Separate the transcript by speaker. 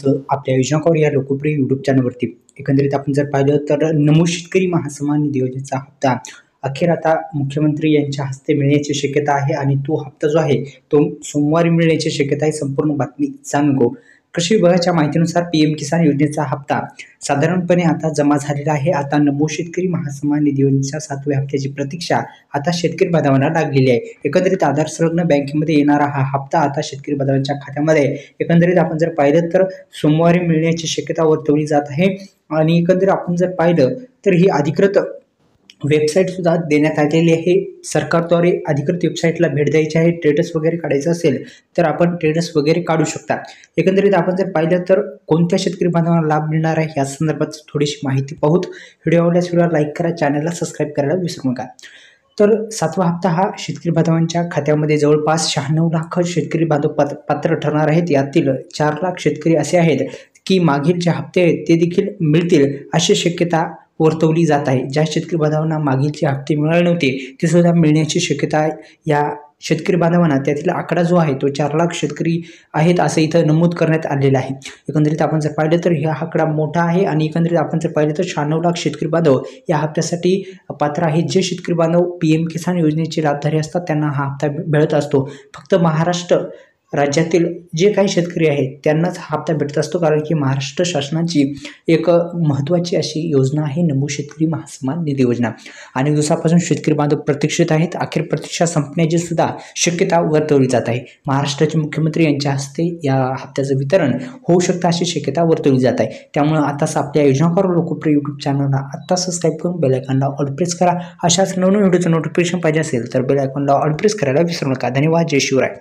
Speaker 1: तुमचं आपल्या योजना कॉर या लोकप्रिय यूट्यूब चॅनलवरती. एकंदरीत आपण जर पाहिलं तर नमो शेतकरी महासन्मान निधी योजनेचा हप्ता अखेर आता मुख्यमंत्री यांच्या हस्ते मिळण्याची शक्यता आहे आणि तो हप्ता जो आहे तो सोमवारी मिळण्याची शक्यता आहे. संपूर्ण बातमी जाणून घेऊ. कृषी विभागाच्या माहितीनुसार पीएम किसान योजनेचा हप्ता साधारणपणे आता जमा झालेला आहे. आता नमो शेतकरी महासन्मान निधी योजनेच्या 7व्या हप्त्याची प्रतीक्षा आता शेतकरी बांधवांना लागलेली आहे. एकंदरीत आधार संलग्न बँकेमध्ये येणारा हा हप्ता आता शेतकरी बांधवांच्या खात्यामध्ये एकंदरीत आपण जर पाहिलं तर सोमवारी मिळण्याची शक्यता वर्तवली जात आहे. आणि एकंदरीत आपण जर पाहिलं तर ही अधिकृत वेबसाईट सुद्धा देण्यात आलेली आहे. सरकारद्वारे अधिकृत वेबसाईटला भेट द्यायची आहे. ट्रेडर्स वगैरे काढायचं असेल तर आपण ट्रेडर्स वगैरे काढू शकता. एकंदरीत आपण जर पाहिलं तर कोणत्या शेतकरी बांधवांना लाभ मिळणार आहे या संदर्भात थोडीशी माहिती पाहूत. व्हिडिओ आवडल्यास व्हिडिओला लाईक करा, चॅनलला सबस्क्राईब करायला विसरू नका. तर 7वा हप्ता हा शेतकरी बांधवांच्या खात्यामध्ये जवळपास 96 लाख शेतकरी बांधव पात्र ठरणार आहेत. यातील 4 लाख शेतकरी असे आहेत की मागील जे हप्ते आहेत ते देखील मिळतील अशी शक्यता वर्तवली जात आहे. ज्या शेतकरी बांधवांना मागीलचे हप्ते मिळाले नव्हते ते सुद्धा मिळण्याची शक्यता या शेतकरी बांधवांना त्यातील आकडा जो आहे तो 4 लाख शेतकरी आहेत असं इथं नमूद करण्यात आलेलं आहे. एकंदरीत आपण जर पाहिलं तर हा आकडा मोठा आहे आणि एकंदरीत आपण जर पाहिलं तर 96 लाख शेतकरी बांधव या हप्त्यासाठी पात्र आहेत. जे शेतकरी बांधव पीएम किसान योजनेचे लाभधारी असतात त्यांना हा हप्ता मिळत असतो. फक्त महाराष्ट्र राज्यातील जे काही शेतकरी आहेत त्यांनाच हा हप्ता भेटत असतो, कारण की महाराष्ट्र शासनाची एक महत्त्वाची अशी योजना आहे नमो शेतकरी महासन्मान निधी योजना. अनेक दिवसापासून शेतकरी बांधव प्रतीक्षित आहेत. अखेर प्रतीक्षा संपण्याची सुद्धा शक्यता वर्तवली जात आहे. महाराष्ट्राचे मुख्यमंत्री यांच्या हस्ते या हप्त्याचं वितरण होऊ शकतं अशी शक्यता वर्तवली जात आहे. त्यामुळे आताच आपल्या योजना कॉर लोकप्रिय यूट्यूब चॅनलला आत्ता सबस्क्राईब करून बेल आयकॉनला ऑल प्रेस करा. अशाच नवनवीन व्हिडिओचं नोटिफिकेशन पाहिजे असेल तर बेल आयकॉनला ऑल प्रेस करायला विसरू नका. धन्यवाद. जय शिवराय.